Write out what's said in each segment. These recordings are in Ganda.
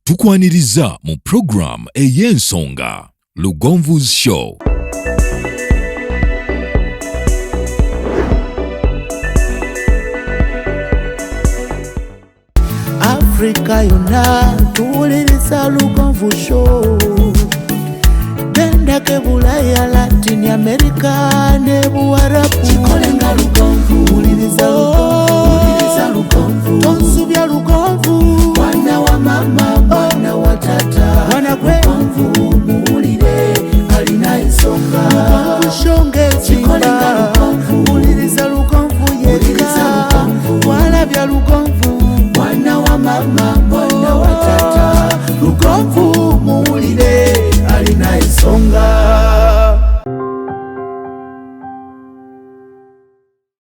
tukwaniriza mu program ey'ensonga Lugonvu's Show. Africa yona tuwuliriza Lugonvu Show. Genda ke Bulaya, Latin America ne Buarabu. Chikolenga Lugonvu, wuliriza Lugonvu. Tonsubya Lugonvu, mwana wa mama, mwana wa tata. Mwana Lugonvu, muwulire alina ensonga. Lugonvu shonge chikolenga Lugonvu, wuliriza Lugonvu yeka. Walabya Lugonvu, mwana wa mama, mwana wa tata. Lugonvu muwulire alina ensonga.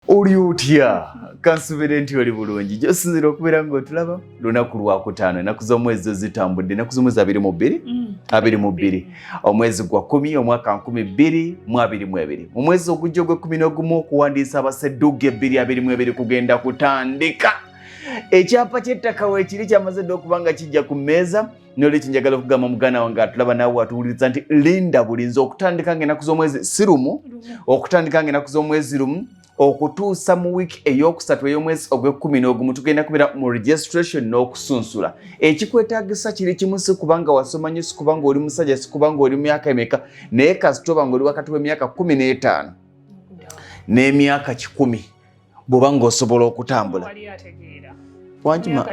Oli otya kansubire nti oli bulungi gyosinzira okubeera ng'otulaba lunaku lwakutaano ennaku z'omwezi zitambudde ennaku z'omwezi 22 omwezi gwa 10 omwaka 2022 mu mwezi ogujja ogw'e11 okuwandiisa abasedduga 2022 kugenda kutandika. Ekyapa ky'ettaka weekiri kyamaze dda okuba nga kijja ku mmeeza n'olwekyo njagala okugamba muganda wange atulaba nawe atuwuliriza nti linda bulinzi okutandika ng'ennaku z'omwezi si lumu okutandika ng'ennaku z'omwezi lumu okutuusa mu wiiki ey'okusatu ey'omwezi ogw'e11 tugenda kubeera mu registration n'okusunsula. Ekikwetaagisa kiri kimu si kubanga wasoma nnyo, si kubanga oli musajja, si kubanga oli myaka emeka, naye kasita oba ng'oli wakati w'emyaka 15 n'emyaka 10 bw'oba ng'osobola okutambula. Wanjima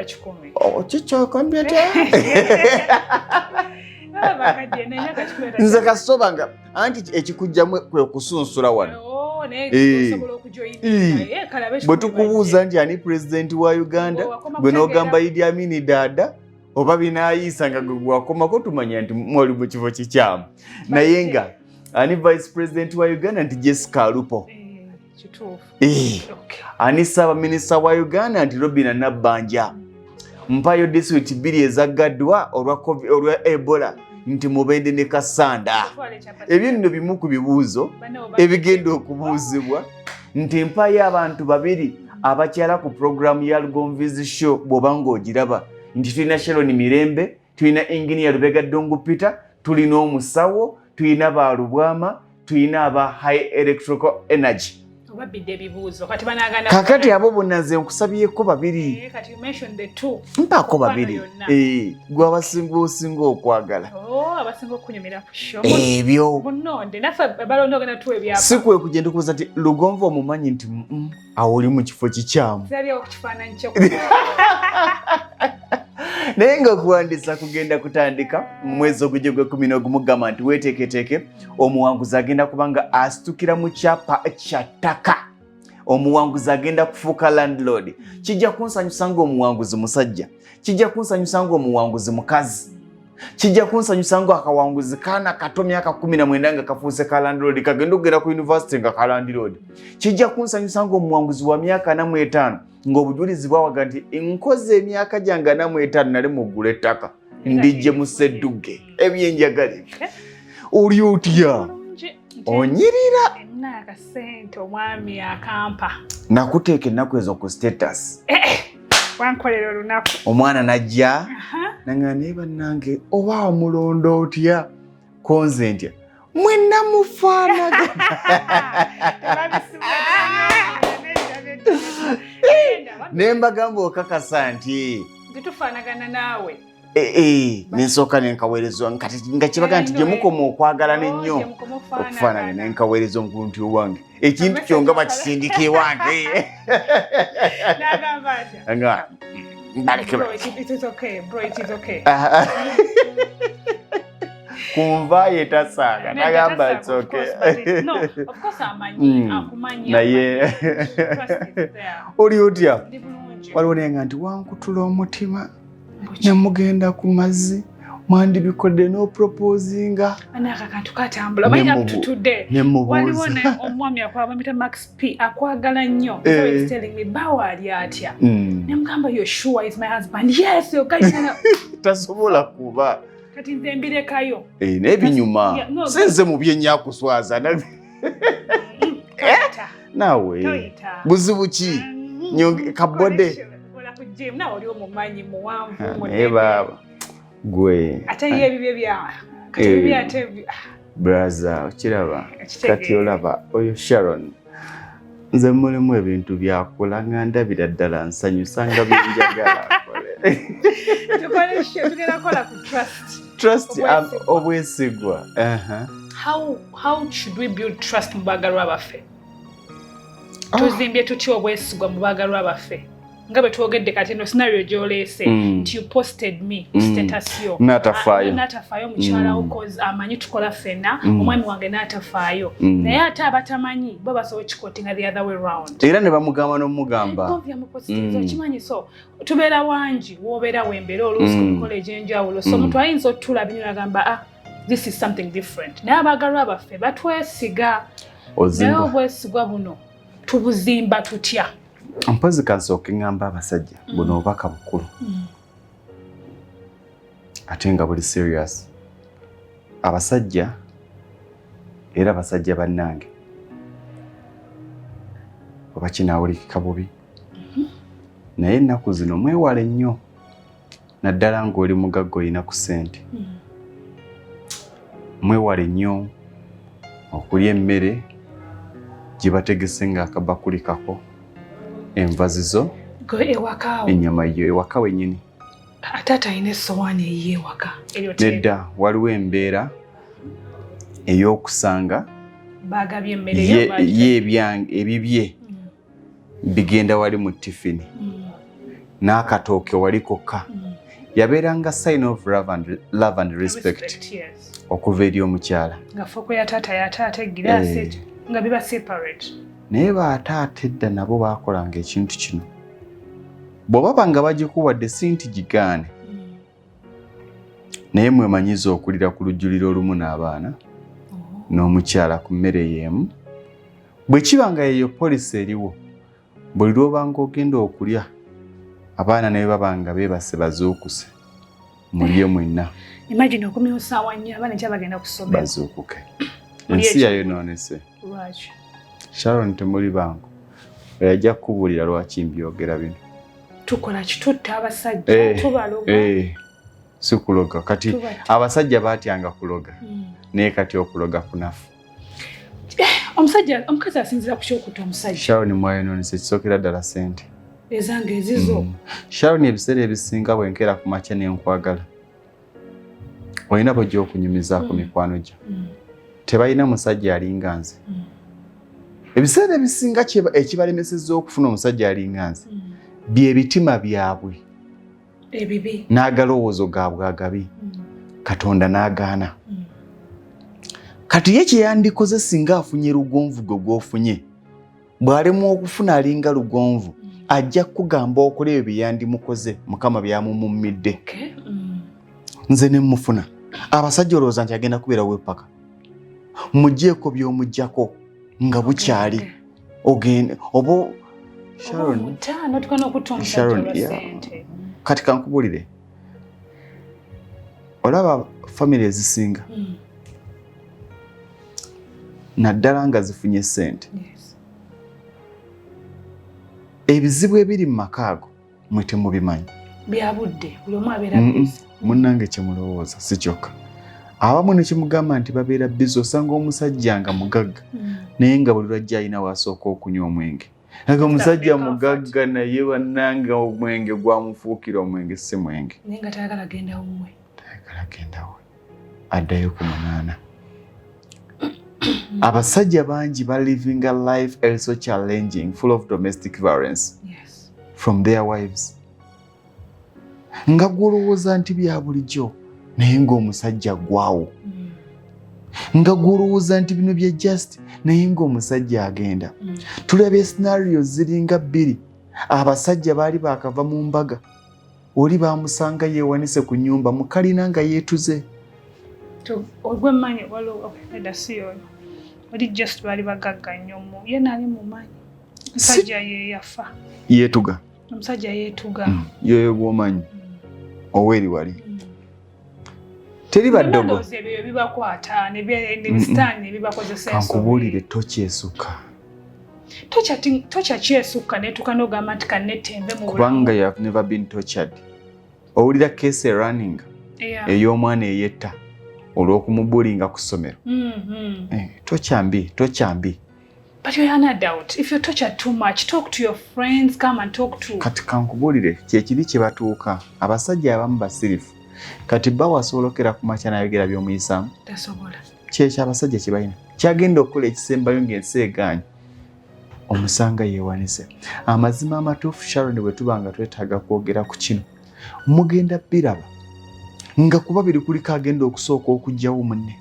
kikyakambye te nze kasoba nga anti ekikujjamu kwe kusunsula wano. Bwe tukubuuza nti ani pulezidenti wa Uganda, gwe n'ogamba Idi Amin Dada oba binaayiisa nga gwe gwakomako, tumanya nti mwoli mu kifo kikyamu. Naye nga ani vice president wa Uganda nti Jessica Alupo. Ani Ssaabaminisita wa Uganda nti Robina Nabbanja. Mpayo disitulikiti 2 ezaggaddwa olwa Ebola nti Mubende ne Kasanda. Ebyo nno bimu ku bibuuzo ebigenda okubuuzibwa nti mpayo abantu 2 abakyala ku programu ya Lugonvu's Show bw'oba ng'ogiraba nti tulina Sharon Mirembe, tulina Engineer Lubega Dongo Peter, tulina omusawo, tulina Baalubwama, tulina aba High Electrical Energy. Kakati abo bonna nze nkusabyeko 2. Kati you mentioned the 2. Mpako 2. Gwe abasinga osinga okwagala. Abasinga okunyumira ku show. Ebyo. Bunonde nafe balonda ogenda tuwe byapa. Si kwe kugenda okubuuza nti Lugonvu omumanyi nti awo oli mu kifo kikyamu. Zali okukifaananyi kyo. Naye nga okuwandiisa kugenda kutandika mu mwezi ogujja ogw'e11 gamba nti weeteeketeeke omuwanguzi agenda kuba nga asitukira mu kyapa kya ttaka. Omuwanguzi agenda kufuuka landlord. Kijja kunsanyusa ng'omuwanguzi musajja, kijja kunsanyusa ng'omuwanguzi mukazi, kijja kunsanyusa ng'akawanguzi kaana kato myaka 19 nga kafuuse ka landlord kagenda okugenda ku university nga ka landlord. Kijja kunsanyusa ng'omuwanguzi wa myaka 45 ng'obujulizi bwawaga nti nkoze emyaka gyange 45 nali muggula ettaka ndijje mu Ssedduge ebyenjagala ebyo. Oli otya? Onyirira nakasente omwami akampa nakuteeka ennaku ezo ku status wankolera olunaku omwana najja nanga naye bannange oba amulondo otya konze ntya mwenna mufaanaga ne mbagamba okakasa nti tufaanagana naawe. Nensooka nenkaweerezwa nga kibaga nti gye mukoma okwagala n'ennyo okufaanana nenkaweereza omuntu owange ekintu kyonga bakisindika ewange. N'agamba atya? It is okay. Kunvaayo tasaaga nagamba it's okay. No, of course amanyi akumanyi. Naye oli otya? Waliwo nenga nti wankutula omutima nemugenda ku mazzi mwandibikodde no proposinga anaka kantu katambula bayina tutudde waliwo ne omwami akwaba mita Max P akwagala nnyo. So he's telling me bawa ali atya nemugamba you sure is my husband? Yes yo guys tasobola kuba kati nze mbirekayo n'ebinyuma senze mu byenyakuswaza nawe buzibu ki kabode gym na oli omumanyi muwanvu baba gwe ate ye ebibye bya kati ebibye ate brother okiraba kati olaba oyo Sharon nze mulimu ebintu byakola nga ndabira ddala nsanyusa nga binjagala akole tugenda kola ku trust obwesigwa how should we build trust mu baagalwa baffe tuzimbye tutya obwesigwa mu baagalwa baffe nga bwe twogedde kati no scenario gy'oleese nti you posted me ku status yo n'atafaayo mukyala wo cause amanyi tukola ffenna omwami wange n'atafaayo naye ate abatamanyi bo basobola kikotinga the other way round era ne bamugamba n'omugamba okimanyi so tubeera wangi woobeera wembeera oluusi ku mikolo egy'enjawulo so omuntu ayinza otula binyo agamba this is something different naye abaagalwa baffe batwesiga naye obwesigwa buno tubuzimba tutya mpozi kansooka ngamba abasajja buno obubaka bukulu ate nga buli serious abasajja era abasajja bannange oba kinaawulikika bubi naye ennaku zino mwewale nnyo naddala ng'oli mugagga olina ku ssente mwewale nnyo okulya emmere gye bategese ng'akabakuli kako enva zizo ennyama yo ewaka wennyini taata alina essowaani ey'ewaka nedda waliwo embeera ey'okusanga baagabye emmere ebibye bigenda wali mu tifini n'akatooke wali kokka yabeeranga sign of love and respect okuva eri omukyala nga foko ya taata ya taata egiraasi nga biba separate naye baataata edda nabo baakolanga ekintu kino bw'obaba nga bagikuwadde sinti gigaane naye mwemanyiza okulira ku lujjuliro olumu n'abaana n'omukyala ku mmere y'emu bwe kiba nga yeyo polisi eriwo buli lw'obanga ogenda okulya abaana naye baba nga beebase bazuukuse mulye mwenna imagine okumya osaawa nnyo abaana ekya bagenda kusomera bazuukuke ensi yayonoonese Sharon temuli bangu yajja kubuulira lwaki mbyogera bino tukola kitutta abasajja tubaloga si kuloga kati abasajja baatyanga kuloga naye kati okuloga kunafu omukazi asinzira ku kyokuta omusajja Sharon mwayonoonese kisookera ddala ssente ezange ezizo Sharon ebiseera ebisinga bwenkera ku makya nenkwagala olina bw'ojja okunyumizaako mikwano gyo tebalina musajja alinga nze ebiseera ebisinga ekibalemesezza okufuna omusajja alinga nze by'ebitima byabwe ebibi n'agalowoozo gaabwe agabi Katonda n'agaana kati ye kyeyandikoze singa afunye lugonvu gwe gw'ofunye bw'alemu okufuna alinga lugonvu ajja kugamba okola ebyo byeyandimukoze Mukama byamumummidde nze ne mufuna abasajja olowooza nti agenda kubeerawo epaka muggyeko by'omuggyako nga bukyali ogende oba Sharon kati kankubulire olaba family ezisinga naddala nga zifunye ssente ebizibu ebiri mu maka ago mwe temubimanyi byabudde buli omu abeera busy munnange kyemulowooza si kyokka abamu ne kimugamba nti babeera busy osanga omusajja nga mugagga naye nga buli lwajja alina wasooka okunywa omwenge nga omusajja mugagga naye bannanga omwenge gwamufuukira omwenge si mwenge naye nga tayagala gendawo addayo ku munaana abasajja bangi ba living a life also challenging full of domestic violence from their wives nga gwolowooza nti bya bulijjo naye ng'omusajja gwawo nga gwolowooza nti bino bya just naye ng'omusajja agenda tulaba scenario ziringa bbiri abasajja baali baakava mu mbaga oli baamusanga yeewanise ku nnyumba mukalina nga yeetuze ogwemmanyi waliwo edasiyoyo oli just baali bagagga nnyo ye naali mumanyi omusajja yeeyafa yeetuga omusajja yeetuga yoyo gwomanyi oweri wali teri baddogo ebyo bibakwata nebisitaani nebibakozesa kankubuulire tokyesuka tokyakyesukka netuuka n'ogamba nti kannetembe mu kubanga you have never been tortured owulira case running ey'omwana eyetta olw'okumubulinga ku ssomero. Tokyambi. But you're an adult. If you're tortured too much, talk to your friends, come and talk to. Kati kankubulire kyekiri kye batuuka abasajja abamu basirifu kati bawasoolokera ku makya n'ayogera by'omuyisaamu tasobola kyekyo abasajja kye balina kyagenda okukola ekisembayo ng'ensi egaanye omusanga yeewanise. Amazima amatuufu Sharon bwe tuba nga twetaaga kwogera ku kino mugenda biraba nga kuba biri kuliko agenda okusooka okugjawo munne.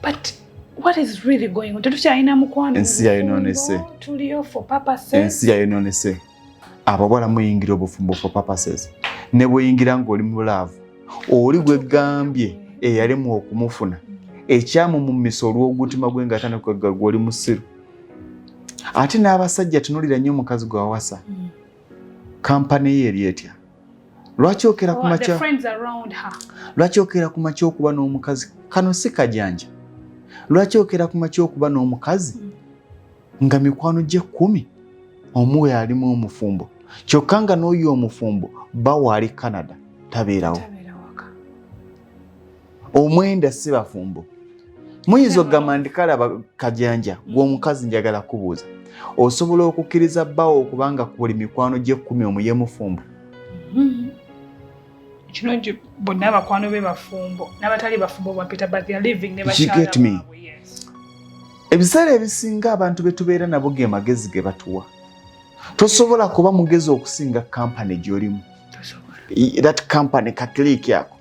But what is really going on? Tetukyalina mukwano. Ensi yayonoonese. Tuliyo for purposes. Ensi yayonoonese. Abawala muyingira obufumbo for purposes. Ne bweyingira ng'oli mu laavu oli gwegambye eyalemu okumufuna ekyamumumisa olw'ogutima gwe nga tanakwegaga gw'oli musiru. Ate n'abasajja tunulira nnyo omukazi gwe wawasa kampani ye eri etya. Lwaki okera ku makya? Lwaki okera ku makya okuba n'omukazi? Kano si kajanja. Lwaki okera ku makya okuba n'omukazi nga mikwano gye 10 omuwe alimu omufumbo kyokka nga n'oyo omufumbo bawaali Canada tabeerawo. Omwenda si bafumbo. Muyinza okugamba nti kalaba kajanja gw'omukazi njagala kubuuza osobola okukkiriza bbawo okubanga ku buli mikwano gye 10 omuye mufumbo. Kino bonna abakwano be bafumbo n'abatali bafumbo bapita but they are living ne bakyala. Ebiseera ebisinga abantu betubeera nabo ge magezi ge batuwa. Tosobola kuba mugezi okusinga kampani gy'olimu. That company kakiriki yako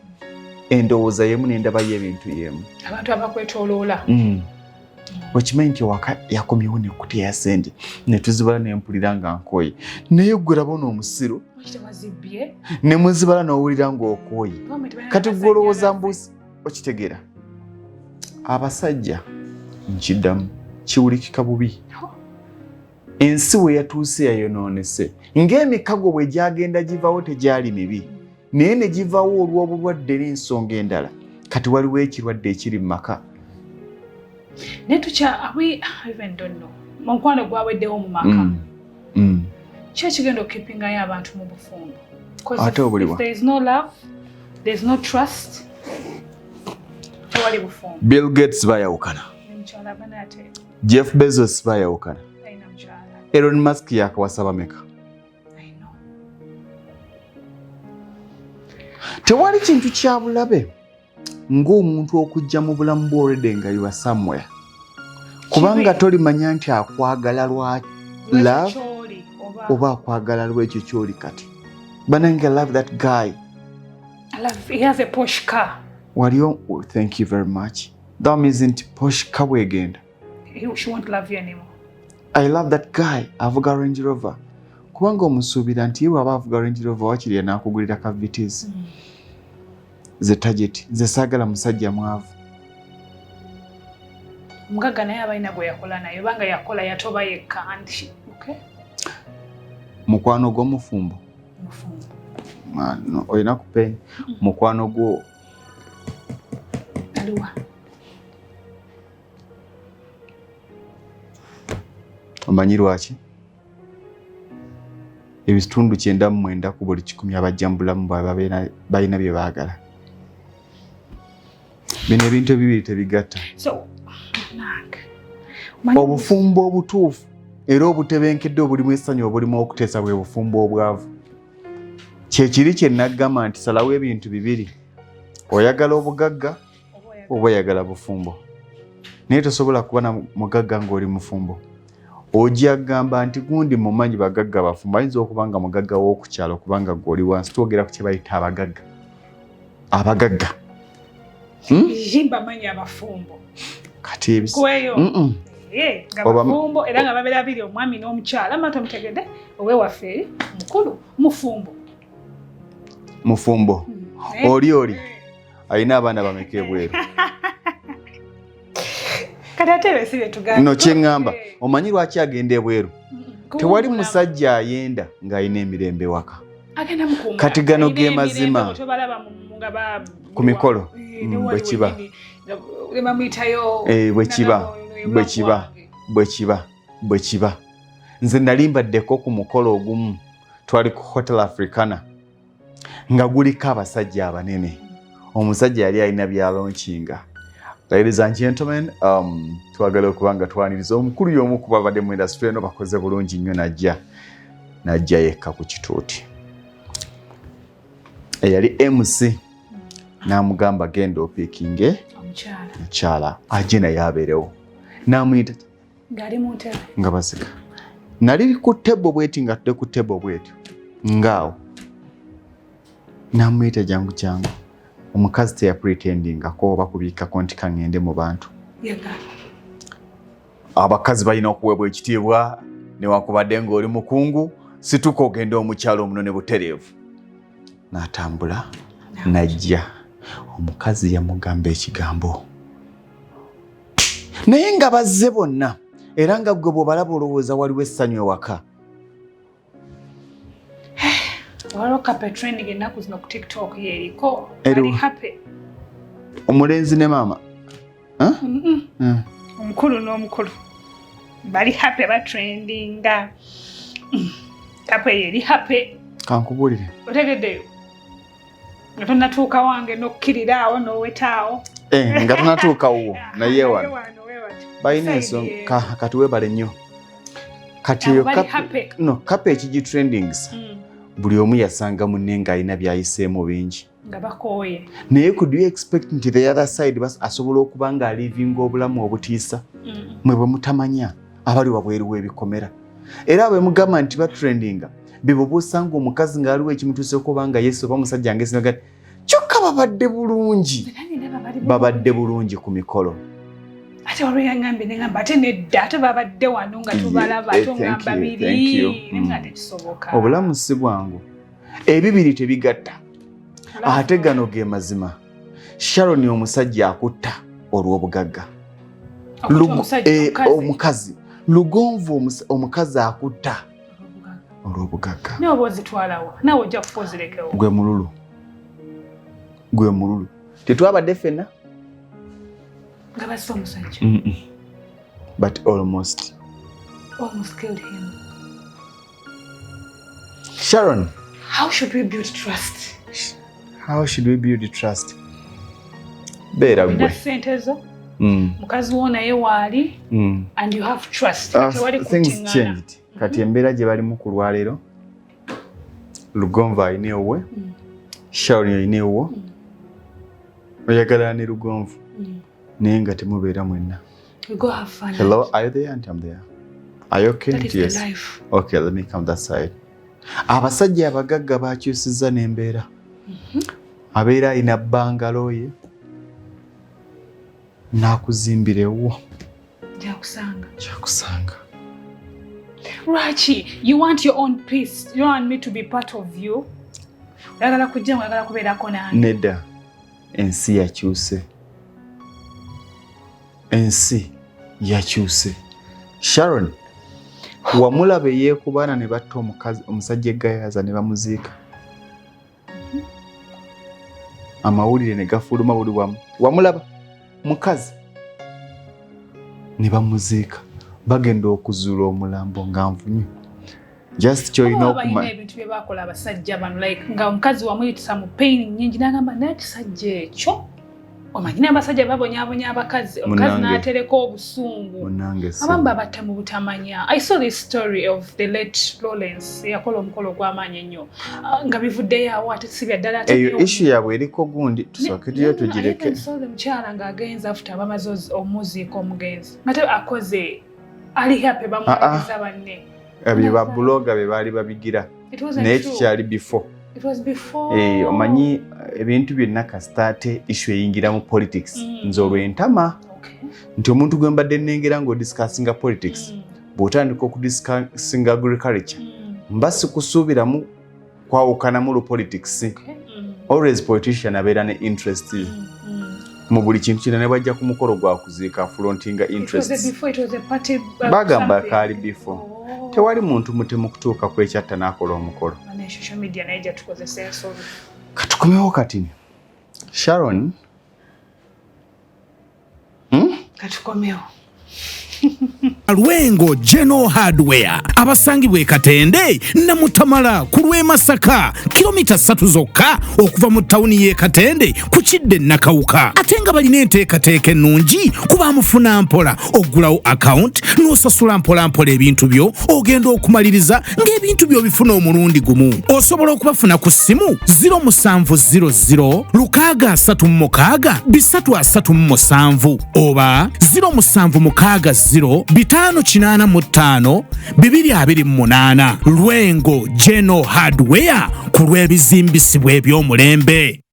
endowooza yemu n'endaba y'ebintu yemu. Abantu abakwetooloola. Wekimanyi nti waka yakomyewo n'ekkutiya ya sente ne tuzibala n'empulira nga nkooye naye ggwe labona omusiru ne muzibala n'owulira ng'okooye kati ggwe olowooza mbuusi okitegeera. Abasajja nkiddamu kiwulikika bubi. Ensi we yatuuse yayonoonese ng'emikago bwe gyagenda givawo tegyali mibi naye ne givawo olw'obulwadde n'ensonga endala kati waliwo ekirwadde ekiri mu maka. We even don't know. Mukwano gwaweddewo mu maka. Ki ekigenda okukipingayo abantu mu bufumbo? If there is no love, there is no trust, tewali bufumbo. Bill Gates bayawukana. Jeff Bezos bayawukana. Elon Musk yakawasa bameka. Tewali kintu kya bulabe ng'omuntu okujja mu bulamu bw'olede nga you are somewhere. Kubanga tolimanya nti akwagala lwa love oba akwagala lw'ekyo ky'oli kati. Banange I love that guy. He has a Porsche car. Thank you very much. That means nti Porsche car bwegenda. She won't love you anymore. I love that guy. Avuga Range Rover. Kubanga omusuubira nti yewe aba avuga Range Rover wakiriya n'akugulira ka Vitis. Ze target. Ze saagala musajja mwavu. Omugagga naye abalina gwe yakola naye banga yakola yatoba yekka anti. Okay? Mukwano gw'omufumbo. No, oyina kupenya. Mukwano gwo. Aliwa. Omanyi lwaki? Ebitundu 99 ku buli 10 abajja mu bulamu bwabwe balina bye baagala. Bino ebintu ebibiri tebigatta. Obufumbo obutuufu era obutebenkedde obulimu essanyu obulimu okuteesa bwe bufumbo obwavu. Kyekiri kye naggamba nti salawo ebintu bibiri. Oyagala obugagga oba oyagala bufumbo. Naye tosobola kuba na mugagga ng'oli mufumbo. Ojja gamba nti gundi mumanyi bagagga bafumbo ayinza okubanga mugagga w'okukyalo kubanga gw'oli wansi twogera ku kye bayita abagagga. Abagagga. Jimba manyi abafumbo. Kati ebisi. Abafumbo era nga babeera biri omwami n'omukyala amata mutegedde owe waffe mukulu mufumbo. Mufumbo. Oli. Ayina abaana bameka ebweru. No kyengamba omanyi lwaki agenda ebweru. Tewali musajja ayenda ng'ayina emirembe waka. Kati gano ge mazima ku mikolo bwekiba nze nalimbaddeko ku mukolo ogumu twali ku Hotel Africana nga guliko abasajja abanene omusajja yali alina byalonchinga. Ladies and gentlemen, twagala okubanga twaniriza omukulu y'omu ku babadde mu industry eno bakoze bulungi nnyo najja yekka ku kituuti. Eyali MC n'amugamba genda opiikinge omukyala ajje naye abeerewo. N'amuyita ng'ali mu ntebe nga baseka. Nali ku tebo bweti nga tudde ku tebo bweti ngaawo. N'amuyita jangu jangu. Omukazi teya pretendinga ko bakubiikako nti kangende mu bantu. Abakazi balina okuweebwa ekitiibwa newakubadde ng'oli mukungu situka ogenda omukyalo omunone butereevu. N'atambula najja. Omukazi yamugamba ekigambo. Naye nga bazze bonna era nga gwe bw'obalaba olowooza waliwo essanyu ewaka. Waliwo kape trending ennaku zino ku TikTok yeriko. Ali happy. Omulenzi ne maama. Omukulu n'omukulu. Bali happy ba trendinga. Kape yeri happy. Kankubulire. Otegeddeyo. Nga tonatuuka wange n'okkirira awo n'owetaawo. Nga tonatuuka wo naye wano. Balina ensonga kati weebale nnyo. Kati eyo kape ekigi trendings. Buli omu yasanga munne ng'alina by'ayiseemu bingi. Nga bakooye. Naye could you expect nti the other side asobola okuba ng'alivinga obulamu obutiisa mwe bwe mutamanya abali wabweru w'ebikomera. Era bwe mugamba nti batrendinga bibo busanga omukazi ng'aliwo ekimutuuseeko oba nga yesu oba musajja ng'esinaga kyokka babadde bulungi ku mikolo. Ate waliwo yangambe nengamba ate nedda ate babadde wano nga tubalaba tongamba biri nga tekisoboka. Obulamu si bwangu. Ebibiri tebigatta. Ate gano ge mazima. Sharon omusajja akutta olw'obugagga. Omukazi. Lugonvu omukazi akutta olw'obugagga. Nawe ozitwalawo. Nawe ojja kufozirekewo. Gwe mululu. Tetwabadde ffenna? But almost killed him. Sharon, how should we build trust? Beera gwe. Sente zo. Mukazi wo naye waali and you have trust. Things changed. Kati embeera gye balimu ku lwaleero Lugonvu alina ewuwe, Sharon alina ewuwe, oyagala ne Lugonvu. Naye nga temubeera mwenna. We go have fun. Hello, are you there? Auntie, I'm there. Are you okay? That is yes. The life. Okay, let me come that side. Abasajja abagagga bakyusizza n'embeera. Abeera alina bangalo ye n'akuzimbira ewuwo. Kyakusanga. Rachi, you want your own peace. You want me to be part of you. Oyagala kujja oyagala kubeerako nange. Nedda. Ensi yakyuse. Sharon, wamulaba yeekubaana ne batta omusajja eggayaza ne bamuziika. Amawulire ne gafuluma buli wamu. Wamulaba mukazi ne bamuziika. Bagenda okuzuula omulambo nga nvunyu. Just kyolina okumanya. Ebintu bye bakola abasajja bano like nga omukazi wamuyitisa mu pain nyingi n'agamba naye ekisajja ekyo. Omanyi n'abasajja babonyaabonya abakazi. Omukazi n'atereka obusungu. Abamu babatta mu butamanya. I saw this story of the late Lawrence eyakola omukolo gw'amaanyi ennyo. Nga bivuddeyo awo ate si bya ddala ate. Eyo issue yaabwe eriko gundi tusookereyo tugireke. So the mukyala ng'agenze after bamaze omuziika omugenzi. Ate akoze ali happy bamwagaliza banne. Ebyo ba blogger be baali babigira. Naye kikyali before. It was before. Omanyi ebintu byonna kasitaate issue eyingira mu politics. Nze olw'entama. Nti omuntu gwe mbadde nnengera ng'odiscussinga politics. Bw'otandika okudiscussinga agriculture. Mba sikusuubiramu kwawukanamu lu politics. Always politician abeera ne interest. Mu buli kintu kyonna ne bajja ku mukolo gwa kuziika frontinga interests. Bagamba kaali before. Tewali muntu mutemu kutuuka kwekyatta n'akola omukolo. Social media naija tukozesa ensobi. Katukomewo kati. Sharon. Katukomewo. Lwengo General Hardware abasangibwa e Katende na Mutamala ku lw'e Masaka kilomita 3 zokka okuva mu tawuni y'e Katende ku Kidde Nakawuka ate nga balina enteekateeka ennungi kuba mufuna mpola oggulawo account n'osasula mpola ebintu byo ogenda okumaliriza ng'ebintu byo bifuna omulundi gumu. Osobola okubafuna ku ssimu 0700 636 oba 0760 585 228. Lwengo General Hardware ku lw'ebizimbisibwa eby'omulembe.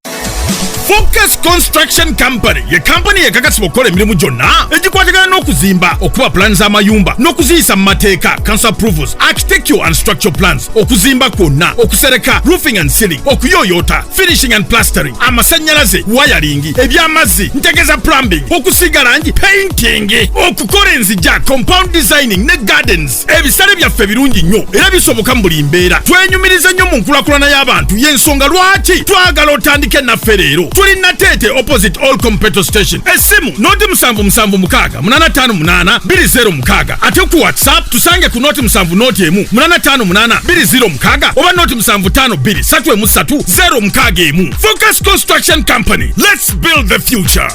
Focus Construction Company ye company ekakasibwa okukola emirimu gyonna egikwatagana n'okuzimba, okuba plans z'amayumba n'okuziyisa mu mateeka, council approvals, architectural and structural plans, okuzimba kwonna, okusereka, roofing and ceiling, okuyooyoota, finishing and plastering, amasannyalaze, wiring, eby'amazzi, ntegeza plumbing, okusiiga langi, painting, okukola enzija, compound designing ne gardens. Ebisale byaffe birungi nnyo era bisoboka mu buli mbeera. Twenyumiriza nnyo mu nkulakulana y'abantu y'ensonga lwaki twagala otandike naffe leero. Tuli Natete opposite All Competitor Station. Esimu noti 7776 858 206. Ate ku WhatsApp tusange ku noti 7 noti emu 858 206 oba noti 752 333 Focus Construction Company. Let's build the future.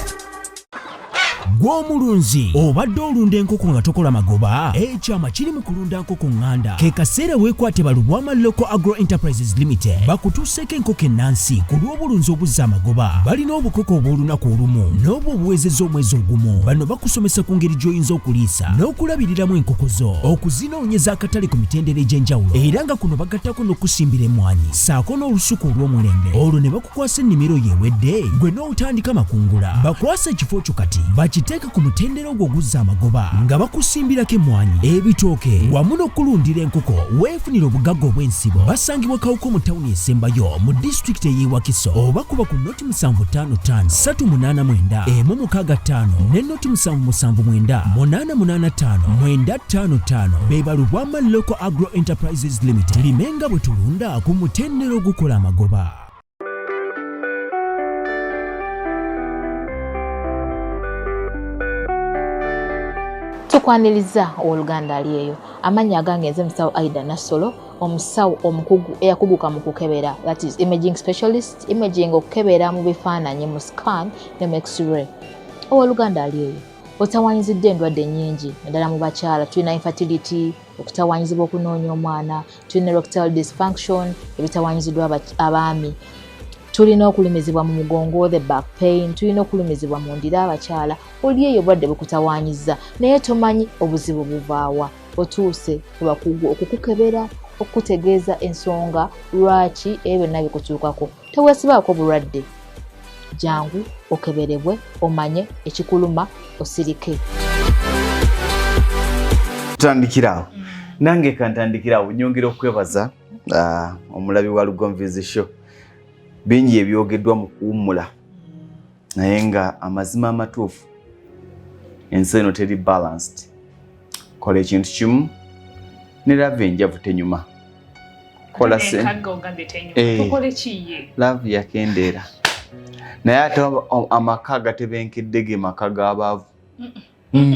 Gw'omulunzi obadde olunda enkoko nga tokola magoba ekyama kiri mu kulunda nkoko nganda ke kaseera weekwate balubwama Local Agro Enterprises Limited bakutuuseeko enkoko ennansi ku lw'obulunzi obuzza amagoba. Balina obukoko obw'olunaku olumu n'obwo obuwezezza omwezi ogumu. Bano bakusomesa ku ngeri gy'oyinza okuliisa n'okulabiriramu enkoko zo, okuzinoonyeza akatale ku mitendera egy'enjawulo era nga kuno bagattako n'okusimbira emmwanyi ssaako n'olusuku olw'omulembe. Olwo ne bakukwasa ennimiro yeewedde gwe n'otandika makungula. Bakwasa ekifo kyo kati bakiteeka ku mutendera ogwo oguzza amagoba nga bakusimbirako emmwanyi, ebitooke wamu n'okulundira enkoko. Weefunira obugagga obw'ensibo. Basangibwa Kawuko mu tawuni esembayo mu disitulikiti ey'e Wakiso oba kuba ku noti 755 389 165 ne noti 779 885 955. Be balubwama Local Agro Enterprises Limited. Limenga bwe tulunda ku mutendera ogukola amagoba. Tukwaniriza oluganda alieyo amanya agangenze musawo Aida Nasolo omusawo omukugu eyakuguka mu kukebera, that is imaging specialist, imaging okukebera mu bifaananyi mu scan ne x-ray. Oluganda alieyo otawanyizidde endwadde nnyingi naddala mu bakyala. Tulina infertility, okutawanyizibwa okunoonya omwana, tulina erectile dysfunction, ebitawanyiziddwa abaami, tulina okulumizibwa mu mugongo, the back pain, tulina okulumizibwa mu ndira abakyala. Oli eyo obwadde bukutawanyiza naye tomanyi obuzibu buvaawa. Otuuse ku bakugu okukukebera, okutegeeza ensonga lwaki ebyo nabikutuukako. Teweesibaako bulwadde, jangu okeberebwe omanye ekikuluma osirike. Tandikirawo nange kantandikirawo nyongera okwebaza omulabi wa Lugonvizi Show. Bingi ebyogeddwa mu kuwummula naye nga amazima amatuufu ensi eno teri balanced. Kola ekintu kimu ne love enjavu tenyuma. Kola love yakendeera naye ate amaka gatebenkedde ge maka g'abaavu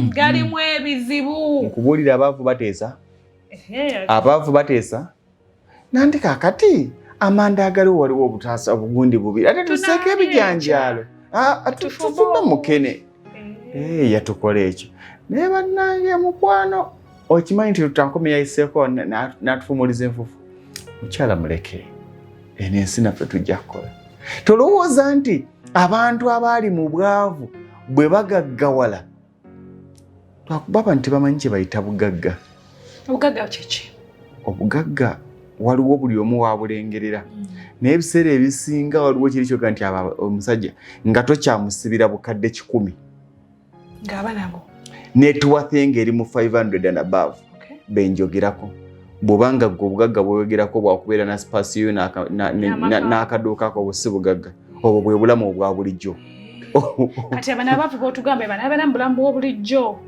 galimu ebizibu. Nkubuulira abaavu bateesa, abaavu bateesa nandi kakati amanda agaliwo waliwo obutaasa obugundi bubiri ate tuseeko ebijanjaalo tufumbe mukene yatukola ekyo naye bannange mukwano okimanyi nti tutankomi yayiseeko n'atufumuliza enfufu. Mukyala muleke eno ensi naffe tujja kukola. Tolowooza nti abantu abaali mu bwavu bwe bagaggawala twakubaba nti bamanyi kye bayita bugagga. Obugagga kiki? Obugagga waliwo buli omu wabulengerera naye ebiseera ebisinga waliwo kiri kyoga nti omusajja nga tokyamusibira bukadde 10 ng'aba nabo netuwathenga eri mu 500 and above benjogerako. Bw'obanga gwe obugagga bweyogerako bwakubeera na spasiyo n'akaduukako obusi bugagga obwo bwe bulamu obwa bulijjo. Kati abana abaavu b'otugambe bano abalamu bulamu bw'obulijjo.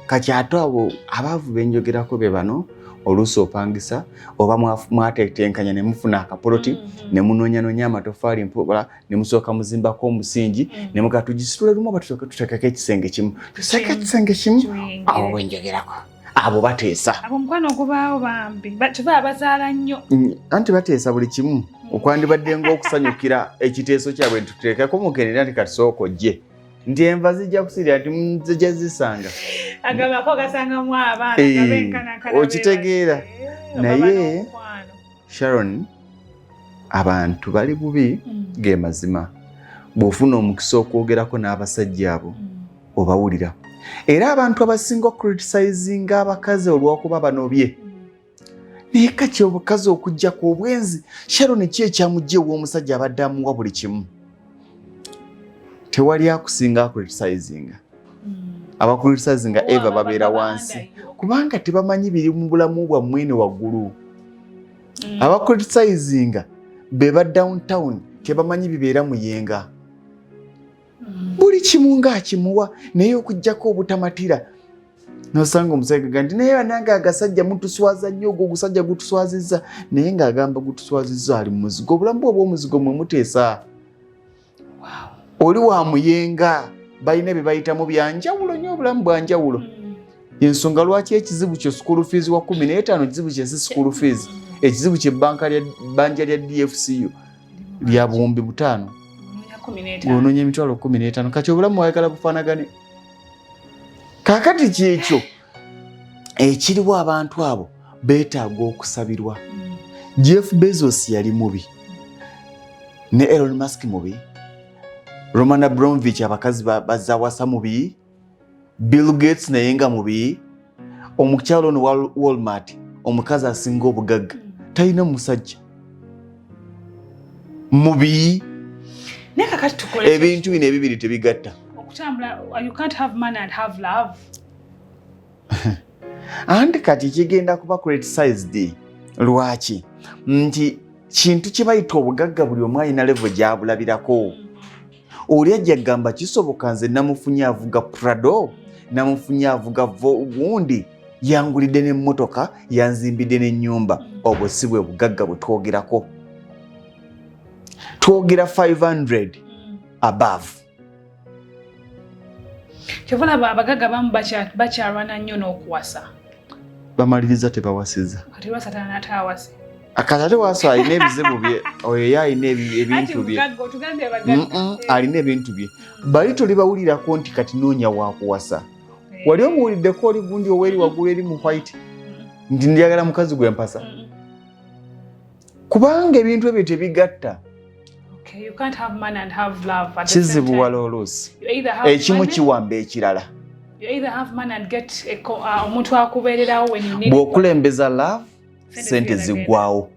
Kati ate abo abaavu benjogerako be bano oluusi opangisa oba mwatetenkanya ne mufuna akapoloti ne munoonya amatofaali mpola ne musooka muzimbako omusingi ne muga tugisitule lumu oba tuteekako ekisenge kimu tuseeka ekisenge kimu awo bwenjogerako abo bateesa abo mukwano ogubaawo bambi tuba abazaala nnyo anti bateesa buli kimu okwandibadde ng'okusanyukira ekiteeso kyabwe tuteekako mukenera nti katusooka ojje nti enva zijja kusirira nti zijja zisanga agabako gasangamu abaana gabenkanankana okitegeera naye Sharon abantu bali bubi ge mazima bw'ofuna omukisa okwogerako n'abasajja abo obawulira era abantu abasinga okriticizinga abakazi olw'okuba banobye naye kati obukazi okujja ku obwenzi Sharon ki ekyamujja ew'omusajja abadde amuwa buli kimu tewali akusinga akriticizinga abakriticinga eva babeera wansi kubanga tebamanyi biri mu bulamu bwammwe ne waggulu abakriticinga be ba downtown tebamanyi bibeera muyenga buli kimu ng'akimuwa naye okujjako obutamatira nosanga omusajja nti naye nange agasajja mutuswaza nnyo ogwo ogusajja gutuswazizza naye ng'agamba gutuswazizza ali mu muzigo obulamu bwe obw'omuzigo mwe muteesa oli wa muyenga balina bye bayitamu byanjawulo nnyo obulamu bwanjawulo ensonga lwaki ekizibu kyo school fees wa 15 kizibu kye si school fees ekizibu kye bbanja lya DFCU lya buwumbi 5 onoonya emitwalo 15 kati obulamu wayagala bufaanagane kaakati kyekyo ekiriwo abantu abo beetaaga okusabirwa Jeff Bezos yali mubi ne Elon Musk mubi Roman Abramovich abakazi bazawasa mubi Bill Gates naye nga mubi omukyalo ono wa Walmart omukazi asinga obugagga talina musajja mubi ebintu bino ebibiri tebigatta okutambula you can't have money and have love andi kati kigenda kuba criticized lwaki nti kintu kibayita obugagga buli omu alina level gyabulabirako oli ajja gamba kisoboka nze namufunye avuga Prado namufunye avuga gundi yangulidde n'emmotoka yanzimbidde n'ennyumba obwo si bwe bugagga bwe twogerako twogera 500 above kyovula abagagga bamu bakyalwana nnyo n'okuwasa bamaliriza tebawasiza kati lwasatana n'ataawase akatate waaso alina ebizibu bye oyo alina ebintu bye alina ebintu bye bali toli bawulirako nti kati noonya wakuwasa wali omuwuliddeko oli gundi oweeri waggulu eri mu white nti njagala mukazi gwe mpasa kubanga ebintu ebyo tebigatta kizibu wala oluusi ekimu kiwamba ekirala bw'okulembeza love sente ziggwawo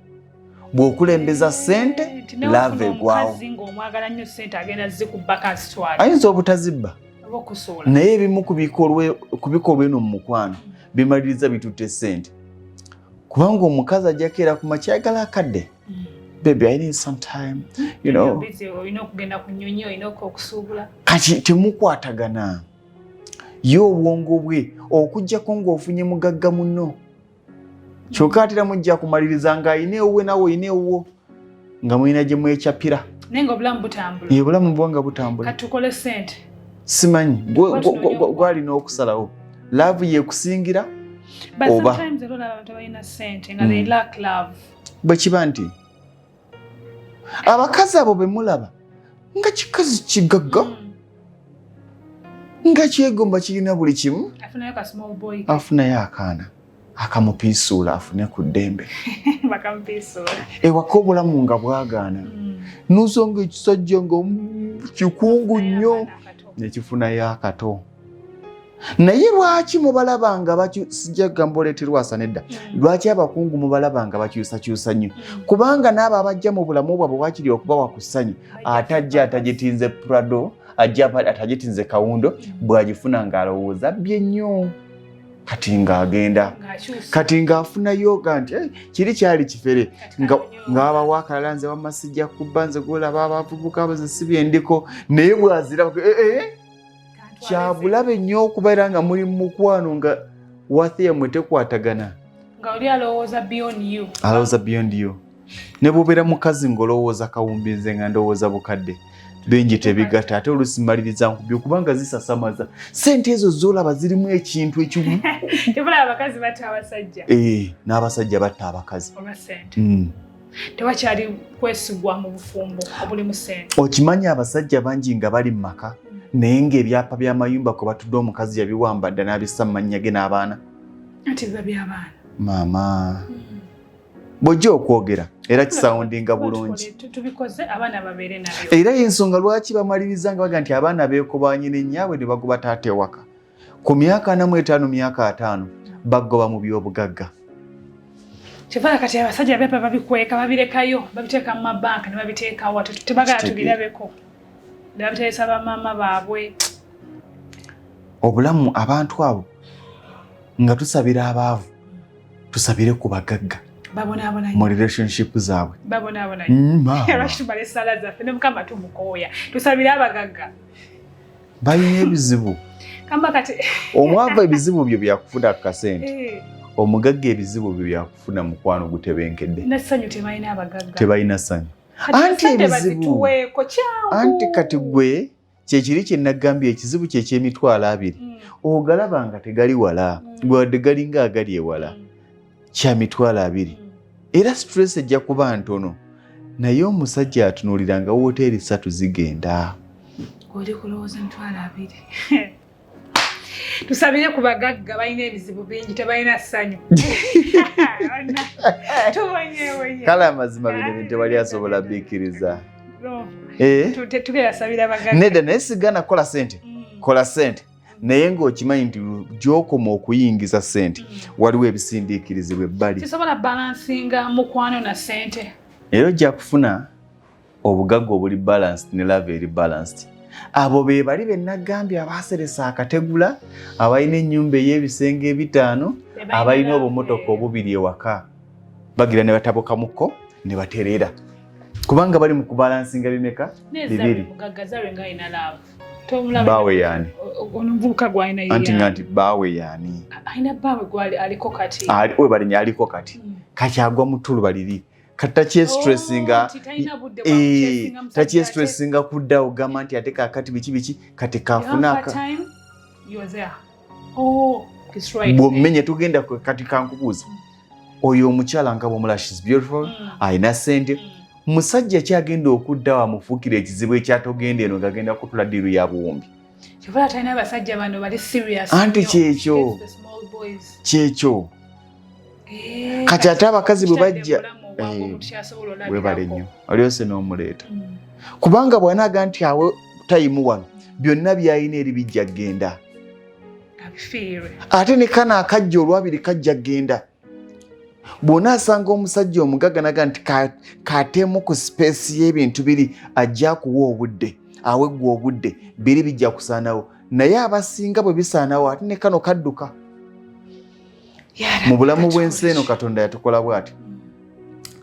bw'okulembeza sente love eggwawo ayinza obutazibba naye ebimu ku bikolwa eno mu mukwano bimaliriza bitutte sente kubanga omukazi ajjako era ku makyagala akadde baby I need some time you know kati temukwatagana ye obwongo bwe okujjako ng'ofunye mugagga munno kyokka atera mujja kumaliriza nga ayina ewuwe nawe oyina ewuwo nga mulina gye mwekyapira naye nga obulamu butambula ye obulamu bwanga butambula katukole sente simanyi gwalina okusalawo love yekusingira oba bwe kiba nti abakazi abo be mulaba nga kikazi kigagga nga kyegomba kirina buli kimu afunayo akaana akamupiisuula afune ku ddembe ewaka obulamu nga bwagaana nusonga ekisajja nga kikungu nnyo nekifunayo akato naye lwaki mubalaba nga sijja gamba oleeterwa asa nedda lwaki abakungu mubalaba nga bakyusakyusa nnyo kubanga n'abo abajja mu bulamu bwabwe wakiri okubawa ku ssanyu atajja atagitinze Prado ajja atagitinze kawundo bw'agifuna ng'alowooza bye nnyo kati ng'agenda kati ng'afunayo ga nti kiri kyali kifere ng'abawo akalala nze wamma sijja kubba nze golaba abavubuka abaze si byendiko naye bw'azira kyabulabe nnyo okubeera nga muli mu mukwano nga wathe yammwe tekwatagana Gauli alowooza beyond you. Alowooza beyond you. Ne bw'obeera mukazi ng'olowooza kawumbize nga ndowooza bukadde. Bingi tebigatta ate oluusi mmaliriza nkubye kubanga zisasamaza. Ssente ezo z'olaba zirimu ekintu ekimu. Tebulaba abakazi batta abasajja. N'abasajja batta abakazi. Olwa ssente. Tewakyali kwesigwa mu bufumbo obuli mu ssente. Okimanyi abasajja bangi nga bali mu maka naye ng'ebyapa by'amayumba kwe batudde omukazi yabiwambadde n'abissa mu mannya ge n'abaana. Ati biba by'abaana. Maama. Bw'ojja okwogera era kisawundinga bulungi. Tubikoze abaana babeere nabyo. Era y'ensonga lwaki bamaliriza nga baga nti abaana beekoba nnyina nnyabwe ne bagoba taata ewaka. Ku myaka 45 myaka 5 bagoba mu by'obugagga. Kyevana kati abasajja bepa babikweka babirekayo babiteeka mu mabanka ne babiteeka awo tebagala tubirabeko. Ne babiteesa bamaama baabwe. Obulamu abantu abo nga tusabira abaavu tusabire ku bagagga. Babonaabona mu relationship zaabwe. Babonaabona. Lwaki sala zaffe ne mukama tumukooya. Tusabire abagagga. Balina ebizibu. Kamba kati omwava ebizibu byo byakufuna kasente. Omugagga ebizibu byo byakufuna mukwano gutebenkedde. N'essanyu tebalina abagagga. Tebalina ssanyu. Anti ebizibu. Anti kati gwe kyekiri kye nagambye ekizibu kye ky'emitwalo 2. Ogalaba nga tegali wala. Gwadde galinga agali ewala. Kya mitwalo 2. Era stress ejja kuba ntono. Naye omusajja atunuulira nga wooteri 3 zigenda. Oli kulowooza mitwalo 2. Tusabire ku bagagga balina ebizibu bingi tebalina ssanyu. Tubonyeewo. Kale amazima bino bintu tebali asobola bikkiriza. Tubasabira bagagga. Nedda naye sigana kola ssente. Kola ssente. Naye ng'okimanyi nti gy'okoma okuyingiza ssente waliwo ebisindiikirizibwa ebbali. Kisobola balansinga mukwano na ssente. Era ojja kufuna obugagga obuli balanced ne love eri balanced. Abo be bali be nagambye abaaseresa akategula, abalina ennyumba ey'ebisenge 5, abalina obumotoka obubiri ewaka. Bagira ne batabuka mukko ne batereera. Kubanga bali mu kubalansinga bimeka? 2. Mugagga zawe nga alina love. Baawe yaani. Onomuvubuka gwalina ye. Anti baawe yaani. Alina baawe gwali aliko kati. We balinya aliko kati. Kati agwa mu ttulu baliri. Kati takyestressinga. Takyestressinga kudda ogamba nti ate kaakati biki kati kaafuna. Bw'omenye tugenda kati kankubuuza. Oyo omukyala nga bw'omula she's beautiful. Alina ssente. Musajja kyagenda okudda wamufuukira ekizibu ekyatogenda eno ng'agenda kutula ddiiru ya buwumbi. Kyebala talina abasajja bano bali serious. Anti kyekyo. Kati ate abakazi bwe bajja webale nnyo olyose n'omuleeta. Kubanga bw'anaaga nti awe tayimu wano byonna by'alina eri bijja genda. Ate ne kana akajja olwabiri kajja genda. Bw'onaasanga omusajja omugagga naga nti kateemu ku space y'ebintu biri ajja kuwa obudde aweggwa obudde biri bijja kusaanawo naye abasinga bwe bisaanawo ate ne kano kadduka. Mu bulamu bw'ensi eno Katonda yatukola bw'ati.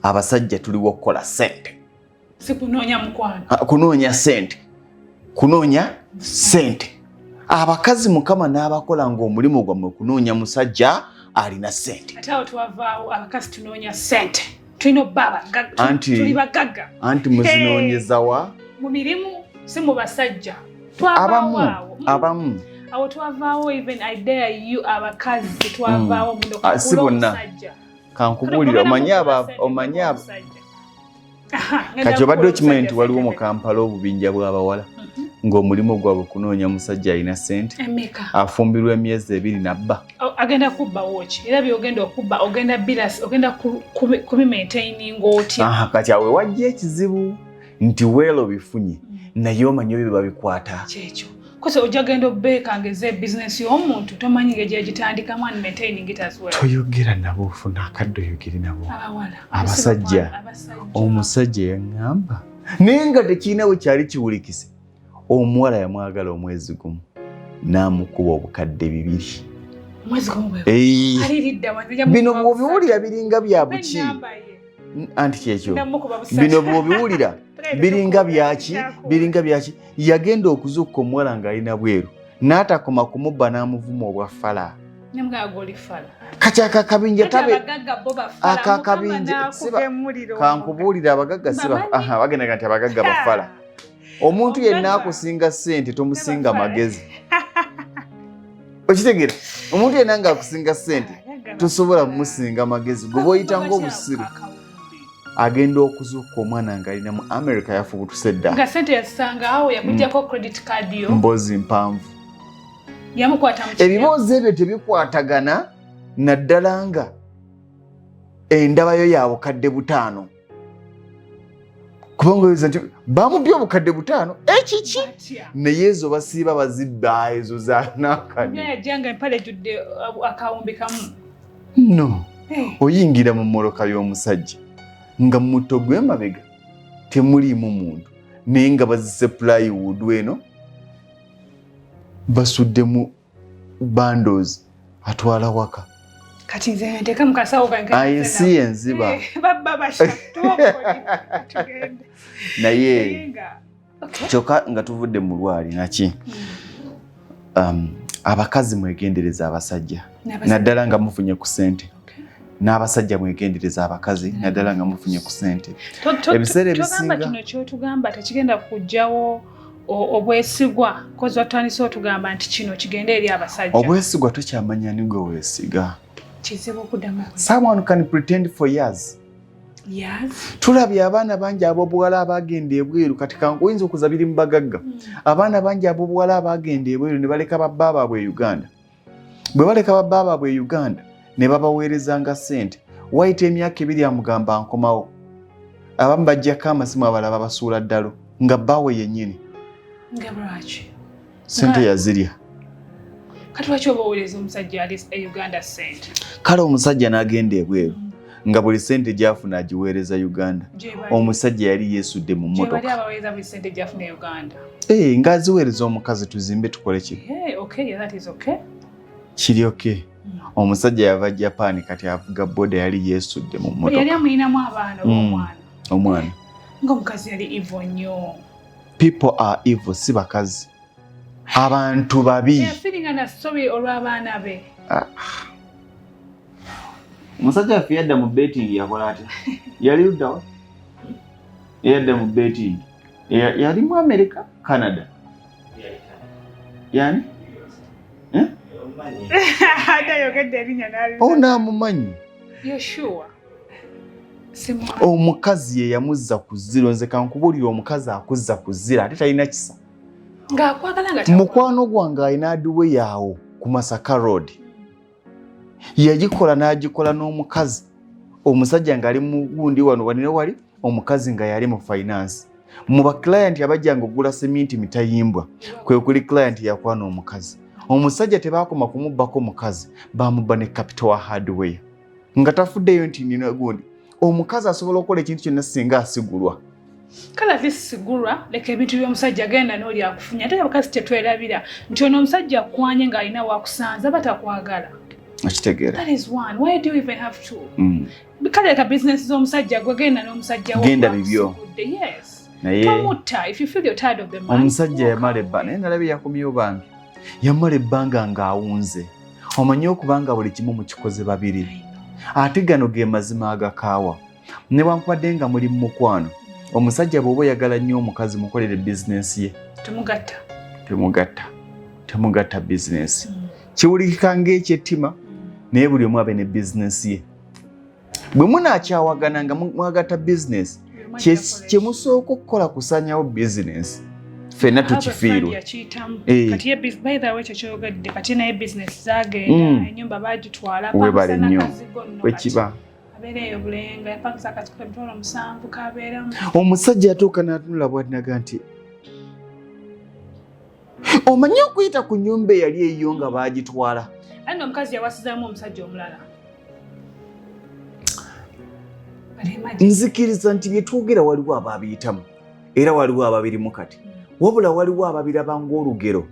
Abasajja tuliwo okukola ssente. Si kunoonya mukwano. Kunoonya ssente. Kunoonya ssente. Abakazi Mukama n'abakola ng'omulimu gwammwe kunoonya musajja alina ssente. Ate awo twavaawo abakazi tunoonya ssente. Tulina obba tuli bagagga. Anti muzinoonyeza wa? Mu mirimu si mu basajja. Abamu. Awo twavaawo even I dare you abakazi twavaawo muno kakula omusajja. Kankubuulira omanyi abo. Kati obadde okimanyi nti waliwo mu Kampala obubinja bw'abawala ng'omulimu gwabwe kunoonya musajja alina ssente. Afumbirwa emyezi 2 nabba. Agenda kubba woki era by'ogenda okubba ogenda bilas ogenda kubimaintaininga otya. Kati awe wajja ekizibu nti weelo bifunye naye omanyi bye babikwata. Kyekyo. Kose ojja genda obbeekangeza ebizinesi y'omuntu tomanyi ng'egye gitandikamu and maintaining it as well. Toyogera nabo ofuna akadde oyogere nabo. Abasajja. Omusajja yaŋŋamba naye nga tekirina we kyali kiwulikise. Omuwala yamwagala omwezi gumu n'amukuba obukadde 2. Omwezi gumu bwe. Bino bw'obiwulira biringa bya buki. Anti kyekyo. Bino bw'obiwulira biringa byaki yagenda okuzuuka omuwala ng'alina bweru n'atakoma kumubba n'amuvuma obwa ffala Nyamga golifala. Kacha akakabinja tabe. Abagagga bo bafala. Akakabinja kankubulira abagagga siba. Aha bagenda kati abagagga bafala. Omuntu yenna akusinga sente tomusinga magezi. Okitegera? Omuntu yenna nga akusinga sente tosobola kumusinga magezi. Gwe boyita ng'obusiru. Agenda okuzuuka omwana ng'alina mu America yafubutuse dda. Nga sente yasanga awo yakujjako credit card yo. Mbozi mpanvu. Yamukwata mu kibuga. Ebibuuzo ebyo tebikwatagana naddala nga endaba yo ya bukadde butaano. Kubanga oyinza nti bamubye obukadde butaano ekiki naye ezo basiiba bazibba ezo za nakani. Yajjanga empale ejjudde akawumbi kamu. No. Oyingira mu mmoloka y'omusajja nga muto gw'emabega temuliimu muntu naye nga bazise plywood eno basudde mu bundles atwala waka. Kati nze nteka mu kasawo kange. Ensi enziba. Babba bashatu tugende. Naye kyokka nga tuvudde mu lwali naki abakazi mwegendereza abasajja naddala nga mufunye ku sente. N'abasajja mwegendereza abakazi naddala nga mufunye ku sente. Ebiseera ebisinga kino kyotugamba tekigenda kujjawo obwesigwa kozi watandise otugamba nti kino kigenda eri abasajja. Obwesigwa tokyamanya ni gwe weesiga. Kizibu okuddamu. Someone can pretend for years. Yes. Tulabye abaana bangi ab'obuwala abagenda ebweru kati kangoyinza okuzabiri mu bagagga. Abaana bangi ab'obuwala abagenda ebweru ne baleka babba baabwe e Uganda. Bwe baleka babba baabwe e Uganda ne babaweerezanga ssente. Wayita emyaka 2 amugamba nkomawo. Abamu bajjako amasimu abalala babasuula ddalo nga bbaawe yennyini. Nga lwaki? Ssente yazirya. Kati lwaki obaweereza omusajja ali e Uganda ssente? Kale omusajja n'agenda ebweru nga buli ssente gy'afuna agiweereza Uganda. Omusajja yali yeesudde mu mmotoka. Gye bali abaweereza buli ssente gy'afuna e Uganda. Ng'aziweereza omukazi tuzimbe tukole ki? Okay, yeah, that is okay. Kiri okay. Omusajja yava Japan kati avuga boda yali yeesudde mu mmotoka. Yali amuyinamu abaana b'omwana. Omwana. Ng'omukazi yali evil nnyo. People are evil, si bakazi. Abantu babi. Feeling na story olw'abaana be. Omusajja affe yadda mu betting yakola atya? Yali luddawa? Yadda mu betting. Yali mu America, Canada. Yani? Atayogedde erinnya n'ali. Onaamumanyi? You're sure? Omukazi ye yamuzza ku zziro. Nze kankubuulira omukazi akuzza ku zziro ate talina kisa. Ng'akwagala nga mukwano gwange alina aduwe yaawo ku Masaka Road. Yagikola n'agikola n'omukazi. Omusajja ng'ali mu gundi wano wanira wali omukazi nga yali mu finance. Mu ba client abajjanga ogula seminti mitayimbwa kwe kuli client yakwana omukazi. Omusajja tebaakoma kumubbako omukazi bamubba ne capital hardware. Nga tafuddeyo nti nina gundi. Omukazi asobola okukola ekintu kyonna singa asigulwa. Kala visigulwa leka ebintu by'omusajja genda n'oli akufunya. Ate abakazi tetwerabira nti ono omusajja akwanye ng'alina wakusanza batakwagala. Akitegeera. That is one. Why do you even have to? Kale leka business z'omusajja gwe genda n'omusajja wo. Genda bibyo. Yes. Naye tomutta if you feel you're tired of the man. Omusajja yamala ebbanga naye nalabye yakomyewo bambi. Yamala ebbanga ng'awunze. Omanyi okubanga buli kimu mu kikoze babiri. Ate gano ge mazima agakaawa. Ne bwankubadde nga muli mu mukwano. Omusajja bw'oba oyagala nnyo omukazi mukolere bizinensi ye. Temugatta bizinensi. Kiwulikika ng'ekyettima naye buli omu abe ne bizinensi ye. Bwe munaakyawagana nga mwagatta bizinensi kye musooka okukola kusanyawo bizinensi. Ffenna tukifiirwa. By the way kyekyogadde kati naye bizinensi zaagenda ennyumba baagitwala webale nnyo wekiba. Omusajja yatuuka n'atunula bw'atinaga nti omanyi okuyita ku nnyumba eyali eyiyo nga baagitwala. Ani omukazi yawasizaamu omusajja omulala. Nzikiriza nti bye twogera waliwo abaabiyitamu era waliwo ababirimu kati. Wabula waliwo ababiraba ng'olugero.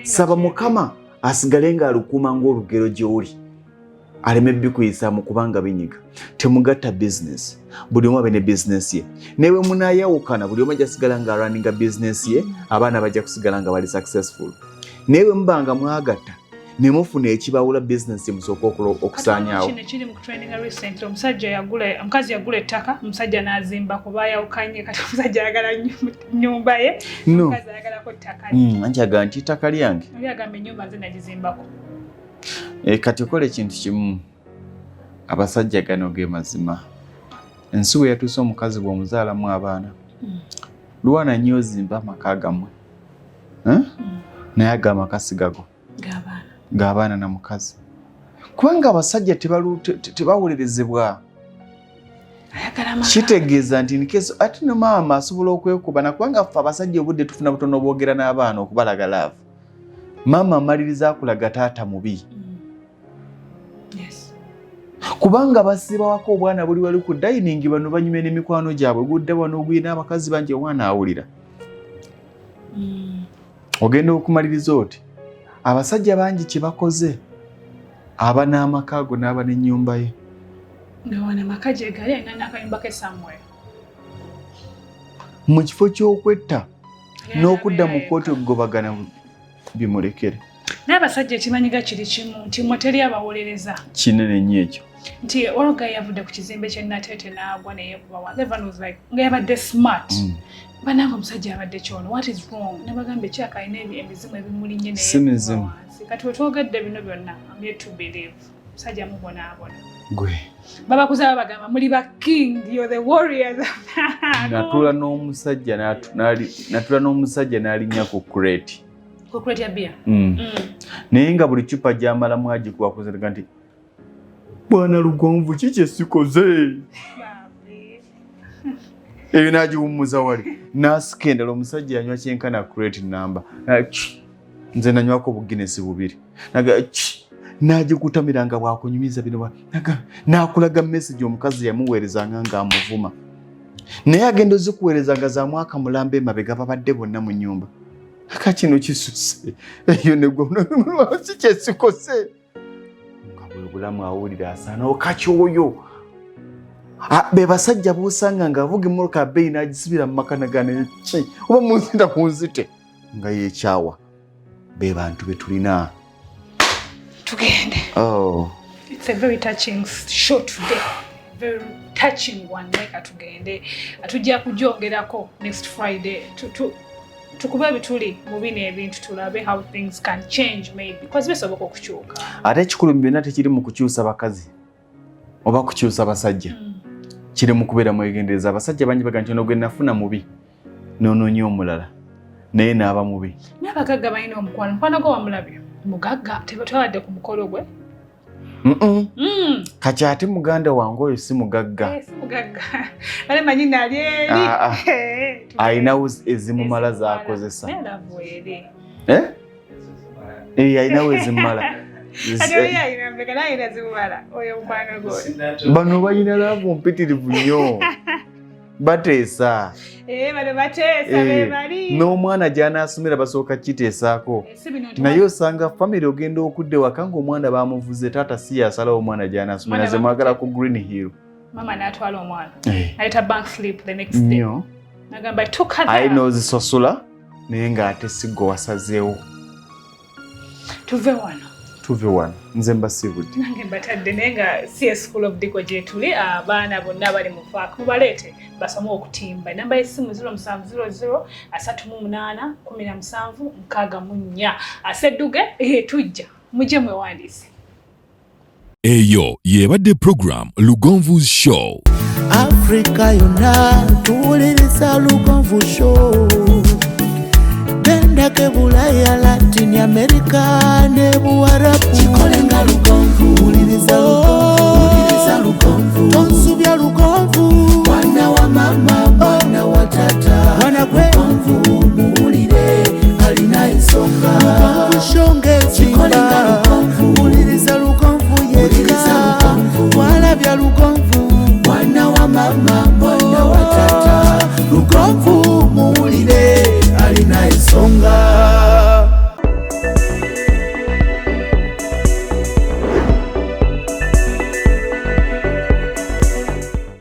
Saba Mukama asigale ng'alukuuma ng'olugero gy'oli. Aleme bikuyisaamu kubanga binyiga. Temugatta business. Buli omu abe ne business ye. Newe munaayawukana buli omu ajja sigala nga runninga business ye, abaana bajja kusigala nga bali successful. Newe mbanga mwagatta nemufuna ekibawula business musooka okusaanyaawo. Kino kiri mu training recently omukazi yagula ettaka omusajja n'azimba kuba yawukanye kati omusajja ayagala nnyumba ye omukazi ayagalako ttaka lye. Anjaga nti ttaka lyange oli agamba ennyumba nze nagizimbako. Kati okola ekintu kimu abasajja gano ge mazima ensi we yatuuse omukazi bw'omuzaalamu abaana luwana nnyo ozimba amaka gammwe naye ag'amaka sigago g'abaana na mukazi kubanga abasajja tebawulerezebwa. Kitegeeza nti nkeso ati no maama asobola okwekuba nakubanga ffe abasajja obudde tufuna butono bwogera n'abaana okubalaga laavu. Maama amaliriza akulaga taata mubi. Kubanga basibawako obwana buli wali ku dining bano banyume n'emikwano gyabwe gudde wano ogwina abakazi bangi omwana awulira. Ogenda okumaliriza oti abasajja bangi kye bakoze aba n'amaka ago n'aba n'ennyumba ye. Ngawana amaka gye gali alina n'akayumba ke somewhere. Mu kifo ky'okwetta n'okudda mu kkooti okugobagana bimulekere. N'abasajja ekimanyiga kiri kimu nti mwe teri abawolereza. Kinene nnyo ekyo. Nti ologa yavudde ku kizimbe kye Nateete n'agwa neyeekuba wansi. Everyone was like nga yabadde smart. Bananga omusajja abadde kyono. What is wrong? Ne bagamba ekyaka alina emizimu ebimulinnye neyeekuba wansi. Kati we twogedde bino byonna I'm yet to believe. Omusajja mubonaabona. Gwe. Babakuzaba bagamba muli ba king, you're the warriors. Natula n'omusajja n'alinnya ku crate. Ku crate ya bia. Naye nga buli cupa gy'amalamu agikuba kuziraga nti Bwana Lugonvu kiki esikoze. Eyo n'agiwummuza wali. N'asikendera omusajja yanywa kyenkana crate namba. Nze nanywako Guinness 2. N'agikutamiranga bwakunyumiza bino n'akulaga message omukazi yamuweerezanga ng'amuvuma. Naye agenda ozikuweerezanga za mwaka mulambe emabega babadde bonna mu nnyumba. Aka kino kisuse. Eyo ne gwe kiki esikose. Bulamu awulira asaana okakyoyo. Be basajja busanga nga avuga emmoloka beyi n'agisibira mu makanagana ki oba munzita kunzite nga yekyawa be bantu be tulina. Tugende. Oh. It's a very touching show today. Very touching one. Like tugende. Atujja kujongerako next Friday. Tukube bituli mu bino ebintu tulabe how things can change maybe because bisoboka okukyuka. Ate ekikulu mu byonna tekiri mu kukyusa bakazi oba kukyusa basajja. Kiri mu kubeera mwegendereza. Abasajja bangi bagamba nti ono gwe nafuna mubi n'onoonya omulala naye n'aba mubi. N'abagagga balina omukwano gwo wamulabye mugagga tebatwadde ku mukolo gwe. Kati ate muganda wange oyo si mugagga. Si mugagga. Ale manyi nali eri. Ayinawo ezimumala z'akozesa. Nelavu eri. Ayinawo ezimumala. Bano balina laavu mpitirivu nnyo. Bateesa. Bano bateesa be bali. N'omwana gy'anaasomera basooka kiteesaako. Naye osanga famire ogenda okudde waka ng'omwana baamuvuze taata si yasalawo omwana gy'anaasomera ze mwagala ku Green Hill. Mama n'atwala omwana. Ayita bank slip the next day. Nagamba tuka there. Ayina ozisasula naye ng'ate si gwe wasazeewo. Tuve wano. Nze mbasibudde. Nange mbatadde naye nga CS School of Deco gye tuli abaana bonna bali mu faaka mubaleete basome okutimba. Namba y'essimu 0700 38 17 64. Asedduge tujja mujje mwewandiise. Eyo yebadde program Lugonvu's Show. Africa yonna tuwuliriza Lugonvu Show. Bendake Bulaya Latin America ne Buarabu Chikolenga Lugonvu Uliriza Lugonvu Tonsubya Lugonvu Mwana wa mama, mwana wa tata Mwana kwe Lugonvu